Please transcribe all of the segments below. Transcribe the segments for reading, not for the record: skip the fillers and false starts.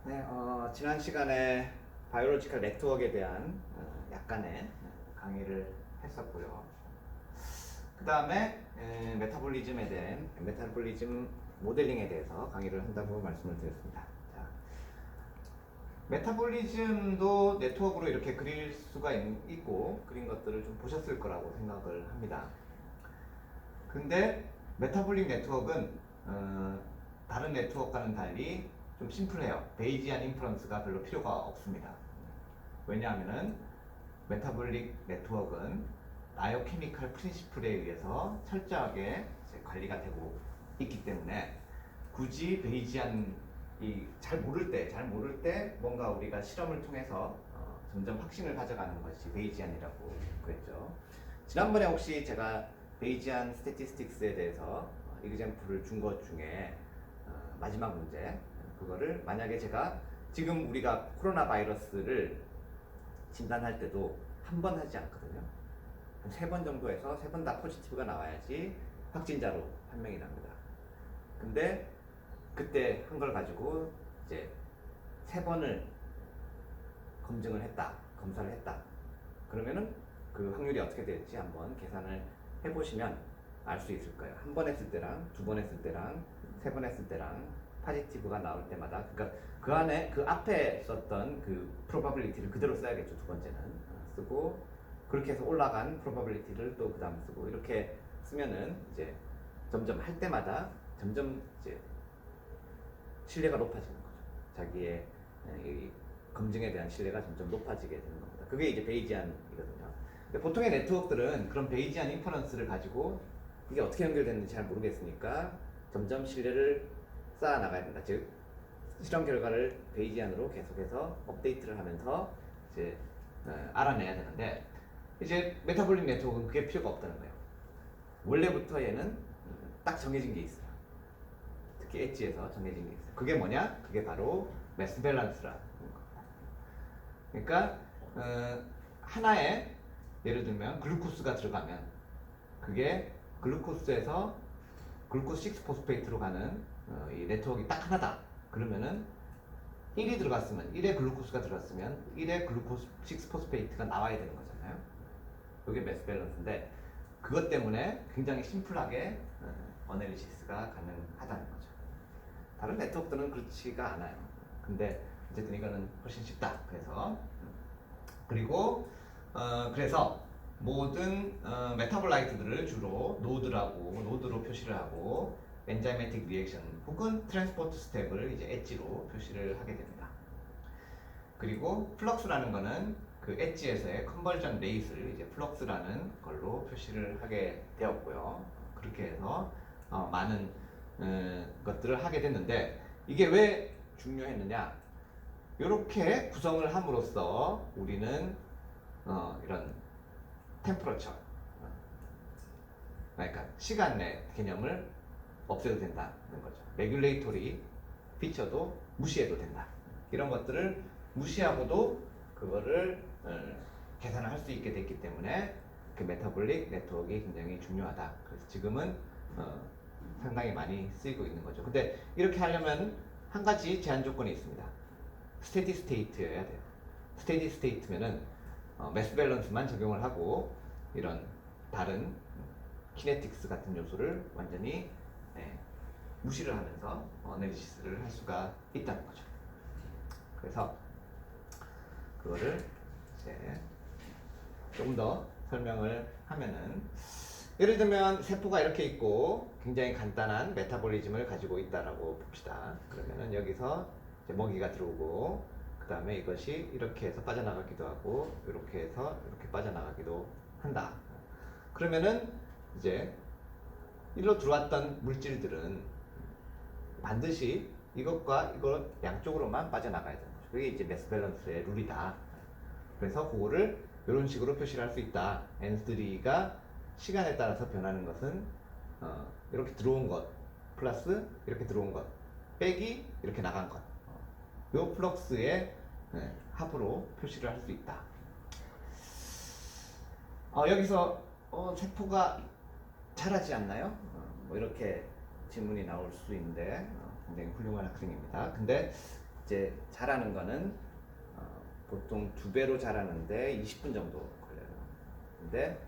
네, 지난 시간에 바이오로지컬 네트워크에 대한 약간의 강의를 했었고요. 그 다음에 메타볼리즘에 대한 메타볼리즘 모델링에 대해서 강의를 한다고 말씀을 드렸습니다. 자, 메타볼리즘도 네트워크로 이렇게 그릴 수가 있고 그린 것들을 좀 보셨을 거라고 생각을 합니다. 근데 메타볼릭 네트워크는 다른 네트워크와는 달리 좀 심플해요. 베이지안 인퍼런스가 별로 필요가 없습니다. 왜냐하면은 메타볼릭 네트워크는 바이오케미컬 프린시플에 의해서 철저하게 관리가 되고 있기 때문에 굳이 베이지안이 잘 모를 때 뭔가 우리가 실험을 통해서 점점 확신을 가져가는 것이 베이지안이라고 그랬죠. 지난번에 혹시 제가 베이지안 스태티스틱스에 대해서 이그젬플을 준 것 중에 마지막 문제 그거를 만약에 제가 지금 우리가 코로나 바이러스를 진단할 때도 한 번 하지 않거든요. 한 3번 정도 해서 3번 다 포지티브가 나와야지 확진자로 판명이 납니다. 근데 그때 한 걸 가지고 이제 3번을 검사를 했다. 그러면은 그 확률이 어떻게 될지 한번 계산을 해보시면 알 수 있을 거예요. 한 번 했을 때랑 2번 했을 때랑 3번 했을 때랑 포지티브가 나올 때마다 그러니까 그 안에 그 앞에 썼던 그 probability를 그대로 써야겠죠. 두 번째는 쓰고 그렇게 해서 올라간 probability를 또 그 다음 쓰고 이렇게 쓰면은 이제 점점 할 때마다 점점 이제 신뢰가 높아지는 거죠. 자기의 이 검증에 대한 신뢰가 점점 높아지게 되는 겁니다. 그게 이제 베이지안이거든요. 근데 보통의 네트워크들은 그런 베이지안 인퍼런스를 가지고 이게 어떻게 연결되는지 잘 모르겠으니까 점점 신뢰를 쌓아 나가야 된다. 즉 실험 결과를 베이지안으로 계속해서 업데이트를 하면서 이제 알아내야 되는데 이제 메타볼릭 네트워크는 그게 필요가 없다는 거예요. 원래부터 얘는 딱 정해진 게 있어요. 특히 엣지에서 정해진 게 있어요. 그게 뭐냐? 그게 바로 매스 밸런스라는 겁니다. 그러니까 하나에 예를 들면 글루코스가 들어가면 그게 글루코스에서 글루코스 6포스페이트로 가는 이 네트워크가 딱 하나다. 그러면은 1이 들어갔으면 1에 글루코스가 들어갔으면 1에 글루코스 6포스페이트가 나와야 되는 거잖아요. 이게 매스 밸런스인데 그것 때문에 굉장히 심플하게 어널리시스가 가능하다는 거죠. 다른 네트워크들은 그렇지가 않아요. 근데 어쨌든 이거는 훨씬 쉽다. 그래서 모든 메타볼라이트들을 주로 노드로 표시를 하고 엔자이매틱 리액션 혹은 트랜스포트 스텝을 이제 엣지로 표시를 하게 됩니다. 그리고 플럭스라는 거는 그 엣지에서의 컨버전 레이스를 이제 플럭스라는 걸로 표시를 하게 되었고요. 그렇게 해서 많은 것들을 하게 됐는데 이게 왜 중요했느냐? 이렇게 구성을 함으로써 우리는 이런 템퍼러처 그러니까 시간 내 개념을 없애도 된다는 거죠. 레귤레이토리 피처도 무시해도 된다. 이런 것들을 무시하고도 그거를 계산을 할 수 있게 됐기 때문에 그 메타볼릭 네트워크가 굉장히 중요하다. 그래서 지금은 상당히 많이 쓰이고 있는 거죠. 근데 이렇게 하려면 한 가지 제한 조건이 있습니다. 스테디 스테이트여야 돼요. 스테디 스테이트면은 매스 밸런스만 적용을 하고 이런 다른 키네틱스 같은 요소를 완전히 무시를 하면서 어널리시스를 할 수가 있다는 거죠. 그래서 그거를 이제 좀 더 설명을 하면은 예를 들면 세포가 이렇게 있고 굉장히 간단한 메타볼리즘을 가지고 있다라고 봅시다. 그러면은 여기서 이제 먹이가 들어오고 그 다음에 이것이 이렇게 해서 빠져나가기도 하고 이렇게 해서 이렇게 빠져나가기도 한다. 그러면은 이제 일로 들어왔던 물질들은 반드시 이것과 이걸 양쪽으로만 빠져나가야 되는 거죠. 그게 이제 매스 밸런스의 룰이다. 그래서 그거를 이런 식으로 표시를 할 수 있다. N3가 시간에 따라서 변하는 것은 이렇게 들어온 것 플러스 이렇게 들어온 것 빼기 이렇게 나간 것. 요 플럭스의 합으로 표시를 할 수 있다. 여기서 세포가 잘하지 않나요? 뭐 이렇게 질문이 나올 수 있는데 굉장히 훌륭한 학생입니다. 근데 이제 자라는 거는 보통 2배로 자라는데 20분 정도 걸려요. 근데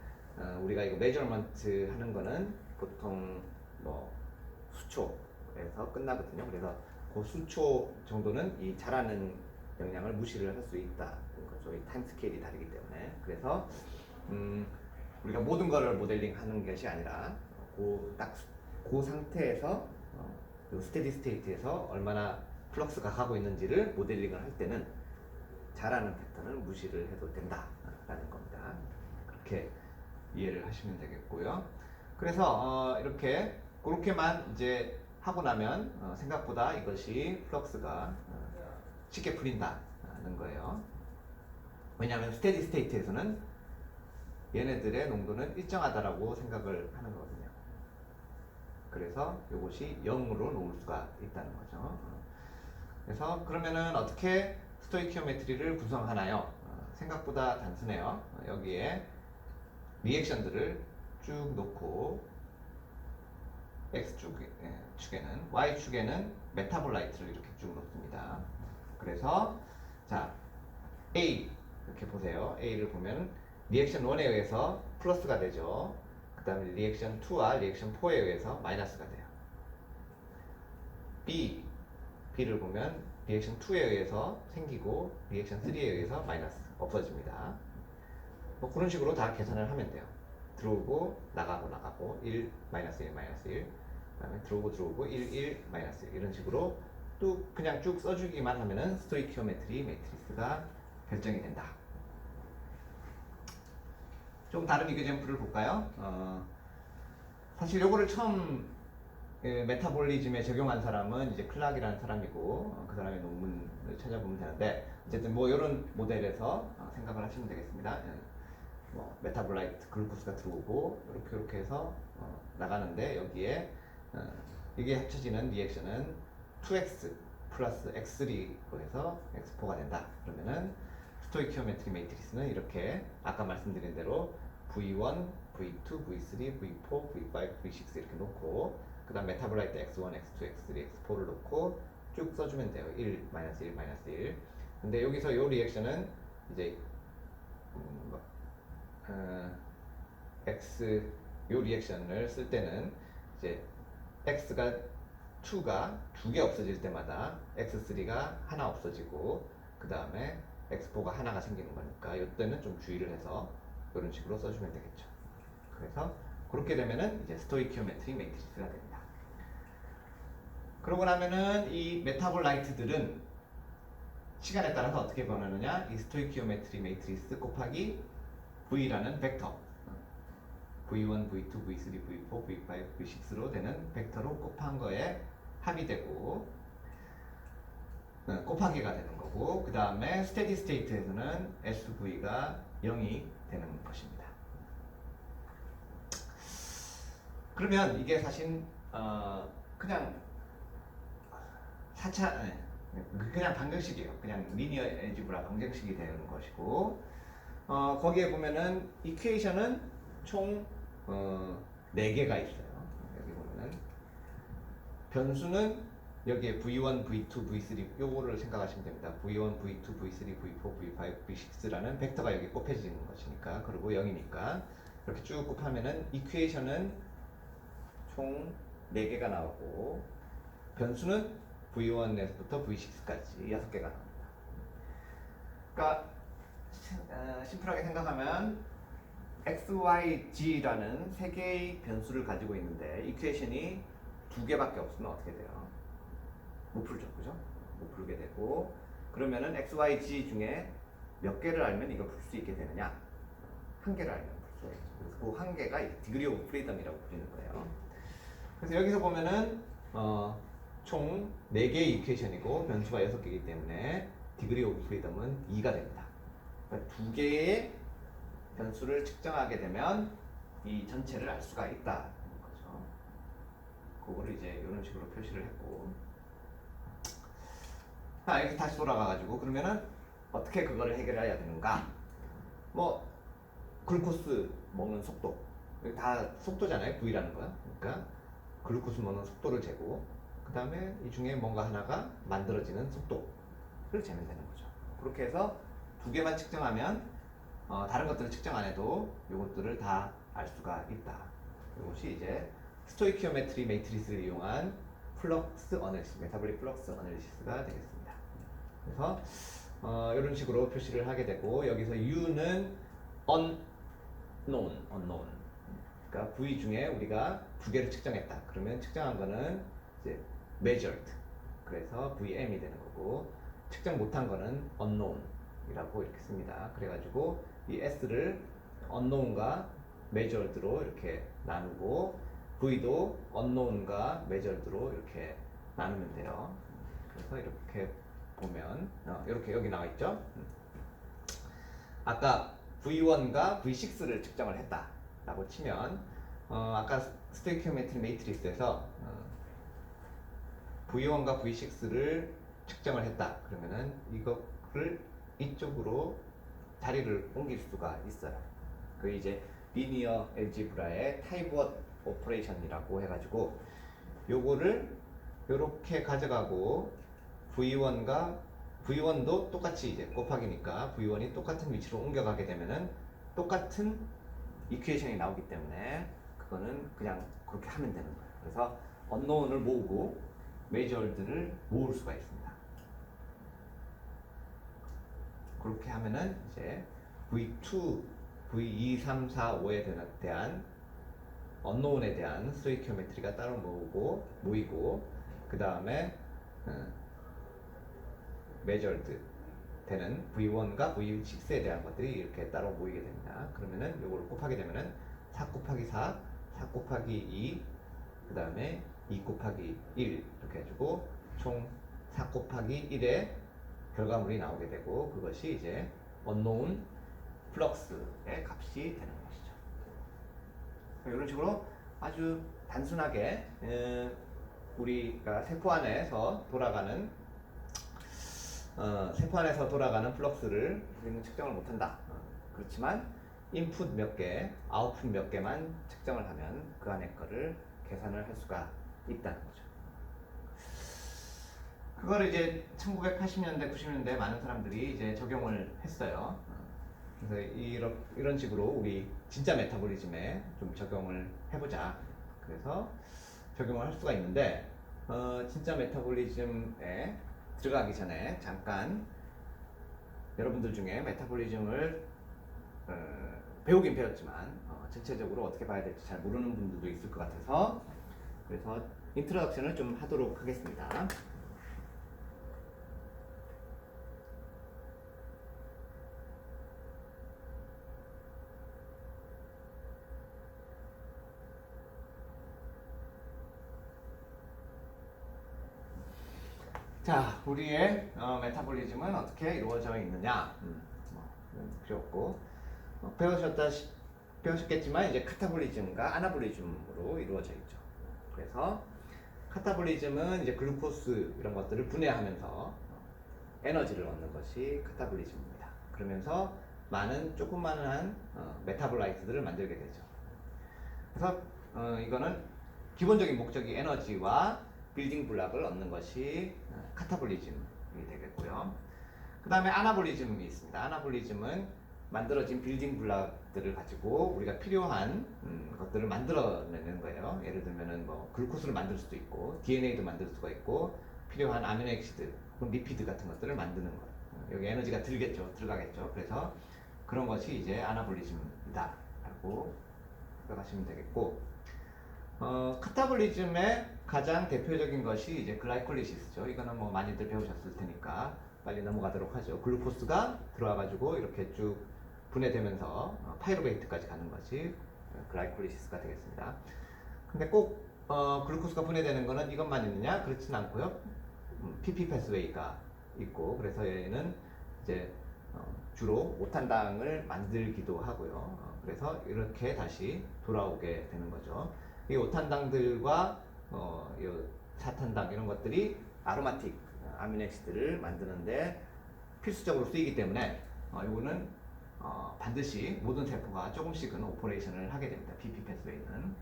우리가 이거 메저먼트 하는 거는 보통 뭐 수초에서 끝나거든요. 그래서 그 수초 정도는 이 자라는 영향을 무시를 할 수 있다는 거죠. 이 타임 스케일이 다르기 때문에. 그래서 우리가 모든 거를 모델링하는 것이 아니라 그 상태에서 그 스테디 스테이트에서 얼마나 플럭스가 가고 있는지를 모델링을 할 때는 자라는 패턴을 무시를 해도 된다라는 겁니다. 그렇게 이해를 하시면 되겠고요. 그래서 이렇게 그렇게만 이제 하고 나면 생각보다 이것이 플럭스가 쉽게 풀린다는 거예요. 왜냐하면 스테디 스테이트에서는 얘네들의 농도는 일정하다라고 생각을 하는 거거든요. 그래서 이것이 0으로 놓을 수가 있다는 거죠. 그래서 그러면은 어떻게 스토이키오메트리를 구성하나요? 생각보다 단순해요. 여기에 리액션들을 쭉 놓고 X축에는 Y축에는 메타볼라이트를 이렇게 쭉 놓습니다. 그래서 자 A 이렇게 보세요. A를 보면 리액션 1에 의해서 플러스가 되죠. 그 다음에 리액션 2와 리액션 4에 의해서 마이너스가 돼요. B를 보면 리액션 2에 의해서 생기고 리액션 3에 의해서 마이너스 없어집니다. 뭐 그런 식으로 다 계산을 하면 돼요. 들어오고 나가고 1 마이너스 1 마이너스 1 그다음에 들어오고 1 마이너스 1 이런 식으로 또 그냥 쭉 써주기만 하면은 스토이키오메트리 매트리스가 결정이 된다. 좀 다른 이그젬플을 볼까요? 사실 요거를 처음 메타볼리즘에 적용한 사람은 이제 클락이라는 사람이고 그그 사람의 논문을 찾아보면 되는데 어쨌든 뭐 이런 모델에서 생각을 하시면 되겠습니다. 뭐 메타볼라이트 글루코스가 들어오고 이렇게 해서 나가는데 여기에 이게 합쳐지는 리액션은 2x 플러스 x3로 해서 x4가 된다. 그러면은 스토이키오메트리 매트리스는 이렇게 아까 말씀드린 대로 V1, V2, V3, V4, V5, V6 이렇게 놓고 그 다음 메타볼라이트 X1, X2, X3, X4를 놓고 쭉 써주면 돼요. 1, 마이너스 1, 마이너스 1. 근데 여기서 이 리액션은 이제 X 요 리액션을 쓸 때는 이제 X가 2가 2개 없어질 때마다 X3가 하나 없어지고 그 다음에 X4가 하나가 생기는 거니까 이때는 좀 주의를 해서 이런 식으로 써주면 되겠죠. 그래서 그렇게 되면은 이제 스토이키오메트리 매트리스가 됩니다. 그러고 나면은 이 메타볼라이트들은 시간에 따라서 어떻게 변하느냐? 이 스토이키오메트리 매트리스 곱하기 V라는 벡터 V1, V2, V3, V4, V5, V6로 되는 벡터로 곱한 거에 합이 되고 곱하기가 되는 거고 그 다음에 스테디 스테이트에서는 SV가 0이 되는 것입니다. 그러면 이게 사실 그냥 4차 그냥 방정식이에요. 그냥 리니어 엘지브라 방정식이 되는 것이고 거기에 보면은 이퀘이션은 총 4개가 있어요. 여기 보면은 변수는 여기에 V1, V2, V3 요거를 생각하시면 됩니다. V1, V2, V3, V4, V5, V6라는 벡터가 여기 곱해지는 것이니까 그리고 0이니까 이렇게 쭉 곱하면은 이퀘이션은 총 4개가 나오고 변수는 V1에서부터 V6까지 6개가 나옵니다. 그러니까 심플하게 생각하면 x, y, g라는 3개의 변수를 가지고 있는데 이퀘이션이 2개밖에 없으면 어떻게 돼요? 못 풀죠, 그죠? 못 풀게 되고 그러면은 x, y, g 중에 몇 개를 알면 이걸 풀 수 있게 되느냐? 1개를 알면 풀 수 있죠. 그래서 그 1개가 디그리 오브 프리덤이라고 부르는 거예요. 그래서 여기서 보면은 총 4개의 이퀘이션이고 변수가 6개이기 때문에 디그리 오브 프리덤은 2가 됩니다. 그러니까 2개의 변수를 측정하게 되면 이 전체를 알 수가 있다는 거죠. 그거를 이제 이런 식으로 표시를 했고 이렇게 다시 돌아가가지고 그러면은 어떻게 그거를 해결해야 되는가? 뭐 글루코스 먹는 속도 다 속도잖아요. V라는 거야. 그러니까 글루코스 먹는 속도를 재고 그 다음에 이 중에 뭔가 하나가 만들어지는 속도 재면 되는 거죠. 그렇게 해서 두 개만 측정하면 다른 것들은 측정 안 해도 이것들을 다 알 수가 있다. 이것이 이제 스토이키오메트리 매트리스를 이용한 플럭스 어널리시스, 메타볼릭 플럭스 어널리시스가 되겠습니다. 그래서 이런 식으로 표시를 하게 되고, 여기서 U는 unknown. 그러니까 V 중에 우리가 두 개를 측정했다. 그러면 측정한 거는 이제 measured. 그래서 VM이 되는 거고, 측정 못한 거는 unknown이라고 이렇게 씁니다. 그래가지고 이 S를 unknown과 measured로 이렇게 나누고, V도 unknown과 measured로 이렇게 나누면 돼요. 그래서 이렇게 보면 이렇게 여기 나와 있죠. 아까 V1과 V6를 측정을 했다라고 치면 아까 스토이키오메트리 매트리스에서 V1과 V6를 측정을 했다. 그러면은 이거를 이쪽으로 자리를 옮길 수가 있어요. 그 이제 리니어 엘지브라의 타이브엇 오퍼레이션이라고 해가지고 요거를 요렇게 가져가고 V1도 똑같이 이제 곱하기니까 V1이 똑같은 위치로 옮겨가게 되면은 똑같은 이퀘이션이 나오기 때문에 그거는 그냥 그렇게 하면 되는 거예요. 그래서 unknown을 모으고 measured를 모을 수가 있습니다. 그렇게 하면은 이제 V2, V2, 3, 4, 5에 대한 unknown에 대한 스토이키오메트리가 따로 모이고 그 다음에 measured 되는 V1과 V6에 대한 것들이 이렇게 따로 모이게 됩니다. 그러면은 요거를 곱하게 되면은 4 곱하기 4, 4 곱하기 2, 그 다음에 2 곱하기 1 이렇게 해주고 총 4 곱하기 1의 결과물이 나오게 되고, 그것이 이제 unknown 플럭스의 값이 되는 것이죠. 이런 식으로 아주 단순하게 우리가 세포 안에서 돌아가는 플럭스를 우리는 측정을 못한다. 그렇지만 인풋 몇 개, 아웃풋 몇 개만 측정을 하면 그 안에 거를 계산을 할 수가 있다는 거죠. 그거를 이제 1980년대, 90년대 많은 사람들이 이제 적용을 했어요. 그래서 이런 식으로 우리 진짜 메타볼리즘에 좀 적용을 해보자. 그래서 적용을 할 수가 있는데, 진짜 메타볼리즘에 들어가기 전에 잠깐 여러분들 중에 메타볼리즘을 배우긴 배웠지만 전체적으로 어떻게 봐야 될지 잘 모르는 분들도 있을 것 같아서, 그래서 인트로덕션을 좀 하도록 하겠습니다. 자, 우리의 메타볼리즘은 어떻게 이루어져 있느냐? 필요 없고 배우셨겠지만 이제 카타볼리즘과 아나볼리즘으로 이루어져 있죠. 그래서 카타볼리즘은 이제 글루코스 이런 것들을 분해하면서 에너지를 얻는 것이 카타볼리즘입니다. 그러면서 조그마한 메타볼라이트들을 만들게 되죠. 그래서 이거는 기본적인 목적이 에너지와 빌딩 블락을 얻는 것이 카타볼리즘이 되겠고요. 그 다음에 아나볼리즘이 있습니다. 아나볼리즘은 만들어진 빌딩 블락들을 가지고 우리가 필요한 것들을 만들어내는 거예요. 예를 들면은 뭐 글루코스를 만들 수도 있고 DNA도 만들 수가 있고 필요한 아미노액시드, 리피드 같은 것들을 만드는 것. 여기 에너지가 들어가겠죠. 그래서 그런 것이 이제 아나볼리즘이다라고 생각하시면 되겠고, 카타볼리즘의 가장 대표적인 것이 이제 글라이콜리시스죠. 이거는 뭐 많이들 배우셨을 테니까 빨리 넘어가도록 하죠. 글루코스가 들어와가지고 이렇게 쭉 분해되면서 파이루베이트까지 가는 것이 글라이콜리시스가 되겠습니다. 근데 꼭 글루코스가 분해되는 거는 이것만 있느냐? 그렇진 않고요. PP 패스웨이가 있고, 그래서 얘는 이제 주로 오탄당을 만들기도 하고요. 그래서 이렇게 다시 돌아오게 되는 거죠. 이 오탄당들과 이 사탄당 이런 것들이 아로마틱 아미노액시드를 만드는데 필수적으로 쓰이기 때문에 이거는 반드시 모든 세포가 조금씩은 오퍼레이션을 하게 됩니다. PP 패스웨이는.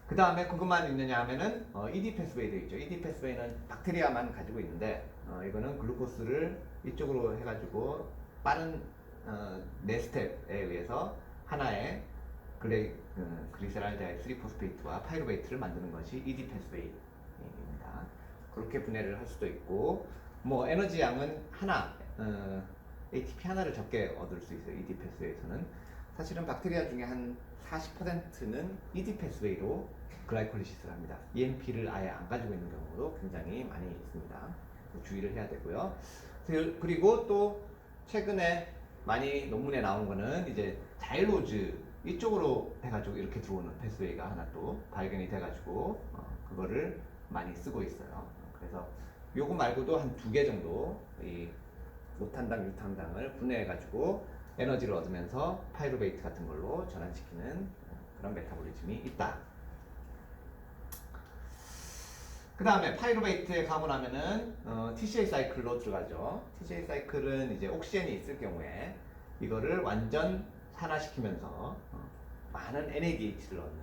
그 다음에 그것만 있느냐 하면은 ED 패스웨이도 있죠. ED 패스웨이는 박테리아만 가지고 있는데 이거는 글루코스를 이쪽으로 해가지고 빠른 네 스텝에 의해서 하나의 글리세랄데하이드 3포스페이트와 파이루베이트를 만드는 것이 ED 패스웨이입니다. 그렇게 분해를 할 수도 있고 뭐 에너지 양은 하나 ATP 하나를 적게 얻을 수 있어요. ED 패스웨이에서는 사실은 박테리아 중에 한 40%는 ED 패스웨이로 글라이콜리시스를 합니다. EMP를 아예 안 가지고 있는 경우도 굉장히 많이 있습니다. 주의를 해야 되고요. 그리고 또 최근에 많이 논문에 나온 거는 이제 자일로즈 이쪽으로 해가지고 이렇게 들어오는 패스웨이가 하나 또 발견이 돼가지고 그거를 많이 쓰고 있어요. 그래서 요거 말고도 한 2개 정도 이 노탄당, 유탄당을 분해해가지고 에너지를 얻으면서 파이루베이트 같은 걸로 전환시키는 그런 메타볼리즘이 있다. 그 다음에 파이루베이트에 가고 나면은 TCA 사이클로 들어가죠. TCA 사이클은 이제 옥시젠이 있을 경우에 이거를 완전 산화시키면서 많은 NADH를 얻는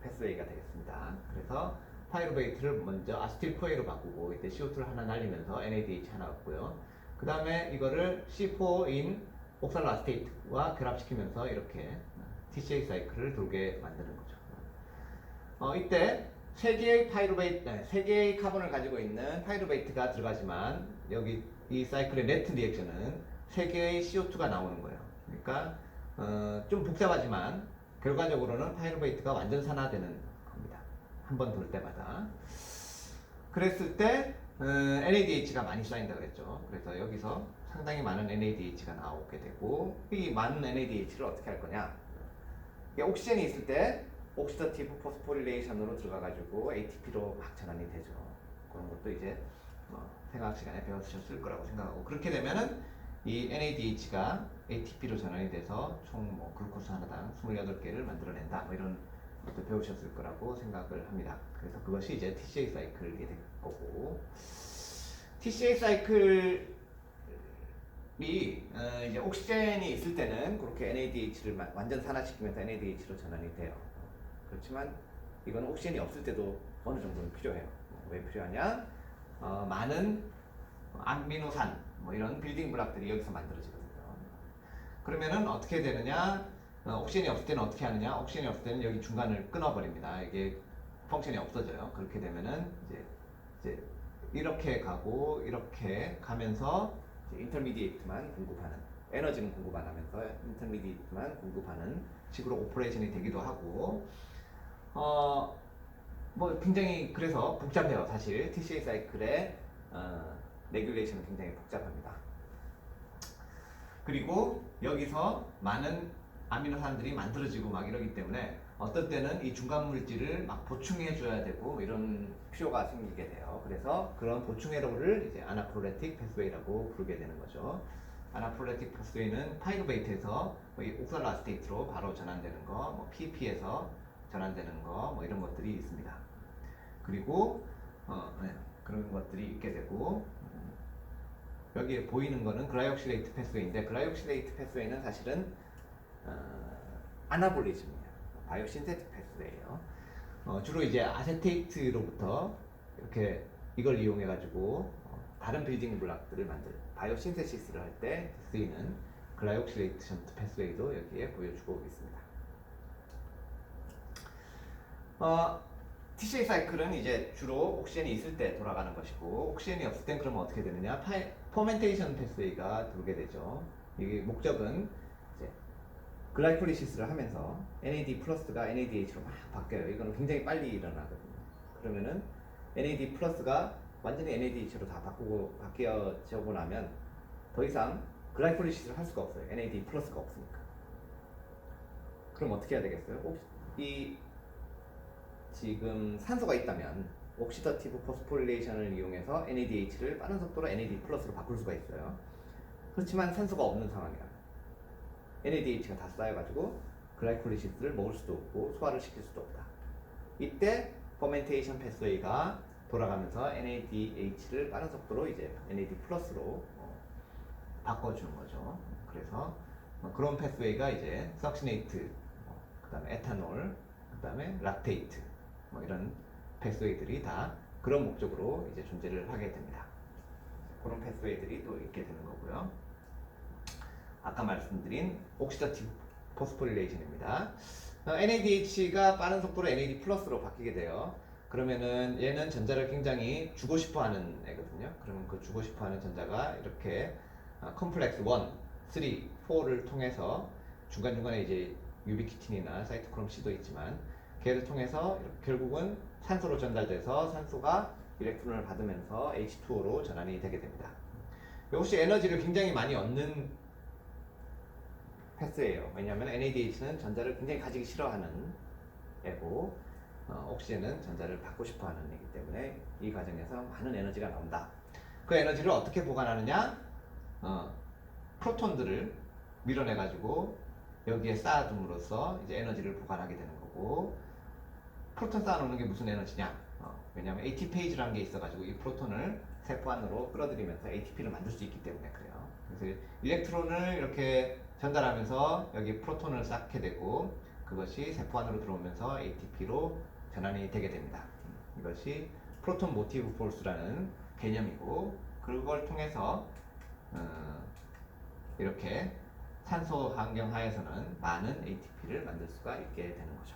패스웨이가 되겠습니다. 그래서 파이루베이트를 먼저 아스틸코에로 바꾸고 이때 CO2를 하나 날리면서 NADH 하나 얻고요. 그 다음에 이거를 C4인 옥살로아스테이트와 결합시키면서 이렇게 TCA 사이클을 돌게 만드는 거죠. 이때 세 개의 카본을 가지고 있는 파이루베이트가 들어가지만 여기 이 사이클의 네트 리액션은 3개의 CO2가 나오는 거예요. 그러니까 좀 복잡하지만 결과적으로는 파이루베이트가 완전 산화되는 겁니다. 한 번 돌 때마다. 그랬을 때 NADH가 많이 쌓인다 그랬죠. 그래서 여기서 상당히 많은 NADH가 나오게 되고 이 많은 NADH를 어떻게 할 거냐? 옥시젠이 있을 때 옥시다티브 포스포릴레이션으로 들어가가지고 ATP로 막 전환이 되죠. 그런 것도 이제 생화학 시간에 배우셨을 거라고 생각하고 그렇게 되면은 이 NADH가 ATP로 전환이 돼서 총 뭐 글루코스 하나당 28개를 만들어낸다. 뭐 이런 것도 배우셨을 거라고 생각을 합니다. 그래서 그것이 이제 TCA 사이클이 될 거고 TCA 사이클이 이제 옥시젠이 있을 때는 그렇게 NADH를 완전 산화시키면서 NADH로 전환이 돼요. 그렇지만 이건 옥시젠이 없을 때도 어느 정도는 필요해요. 왜 필요하냐? 많은 아미노산 뭐 이런 빌딩 블록들이 여기서 만들어지거든요. 그러면은 어떻게 되느냐? 옥시젠이 없을 때는 어떻게 하느냐? 옥시젠이 없을 때는 여기 중간을 끊어버립니다. 이게 펑션이 없어져요. 그렇게 되면은 이제 이렇게 가고 이렇게 가면서 인터미디에이트만 공급하는 에너지는 공급 안 하면서 인터미디에이트만 공급하는 식으로 오퍼레이션이 되기도 하고 뭐 굉장히 그래서 복잡해요. 사실 TCA 사이클의 레귤레이션은 굉장히 복잡합니다. 그리고 여기서 많은 아미노산들이 만들어지고 막 이러기 때문에 어떤 때는 이 중간 물질을 막 보충해 줘야 되고 이런 필요가 생기게 돼요. 그래서 그런 보충회로를 이제 아나프로레틱 패스웨이라고 부르게 되는 거죠. 아나프로레틱 패스웨이는 파이루베이트에서 옥살로아스테이트로 바로 전환되는 거, 뭐 PP에서 전환되는 거, 뭐 이런 것들이 있습니다. 그리고 그런 것들이 있게 되고 여기에 보이는 거는 글라이옥실레이트 패스웨이인데 글라이옥실레이트 패스웨이는 사실은 아나볼리즘이에요. 바이오신테틱 패스웨이예요. 주로 이제 아세테이트로부터 이렇게 이걸 이용해 가지고 다른 빌딩 블록들을 만들 바이오신테시스를 할 때 쓰이는 글라이옥실레이트 패스웨이도 여기에 보여주고 있습니다. TCA 사이클은 이제 주로 옥시젠이 있을 때 돌아가는 것이고 옥시젠이 없을 땐 그러면 어떻게 되느냐? 포멘테이션 패스웨이가 돌게 되죠. 이게 목적은 이제 글라이콜리시스를 하면서 NAD 플러스가 NADH로 막 바뀌어요. 이거는 굉장히 빨리 일어나거든요. 그러면은 NAD 플러스가 완전히 NADH로 다 바뀌어지고 나면 더 이상 글라이콜리시스를 할 수가 없어요. NAD 플러스가 없으니까. 그럼 어떻게 해야 되겠어요? 지금 산소가 있다면 옥시다티브 포스포릴레이션을 이용해서 NADH를 빠른 속도로 NAD 플러스로 바꿀 수가 있어요. 그렇지만 산소가 없는 상황이라 NADH가 다 쌓여가지고 글라이콜리시스를 먹을 수도 없고 소화를 시킬 수도 없다. 이때 퍼멘테이션 패스웨이가 돌아가면서 NADH를 빠른 속도로 이제 NAD 플러스로 바꿔주는 거죠. 그래서 그런 패스웨이가 이제 석시네이트, 그 다음에 에탄올, 그 다음에 락테이트 뭐 이런 패스웨이들이 다 그런 목적으로 이제 존재를 하게 됩니다. 그런 패스웨이들이 또 있게 되는 거고요. 아까 말씀드린 옥시다티브 포스포릴레이션입니다. NADH가 빠른 속도로 NAD 플러스로 바뀌게 돼요. 그러면은 얘는 전자를 굉장히 주고 싶어 하는 애거든요. 그러면 그 주고 싶어 하는 전자가 이렇게 컴플렉스 1, 3, 4를 통해서 중간중간에 이제 유비키틴이나 사이토크롬 C도 있지만 걔를 통해서 결국은 산소로 전달돼서 산소가 일렉트론을 받으면서 H2O로 전환이 되게 됩니다. 역시 에너지를 굉장히 많이 얻는 패스예요. 왜냐하면 NADH는 전자를 굉장히 가지기 싫어하는 애고 옥시젠은 전자를 받고 싶어하는 애기 때문에 이 과정에서 많은 에너지가 나온다. 그 에너지를 어떻게 보관하느냐? 프로톤들을 밀어내가지고 여기에 쌓아둠으로써 이제 에너지를 보관하게 되는 거고, 프로톤 쌓아놓는 게 무슨 에너지냐? 왜냐하면 AT페이지라는 게 있어가지고 이 프로톤을 세포 안으로 끌어들이면서 ATP를 만들 수 있기 때문에 그래요. 그래서 일렉트론을 이렇게 전달하면서 여기 프로톤을 쌓게 되고 그것이 세포 안으로 들어오면서 ATP로 전환이 되게 됩니다. 이것이 프로톤 모티브 포스라는 개념이고, 그걸 통해서 이렇게 산소 환경 하에서는 많은 ATP를 만들 수가 있게 되는 거죠.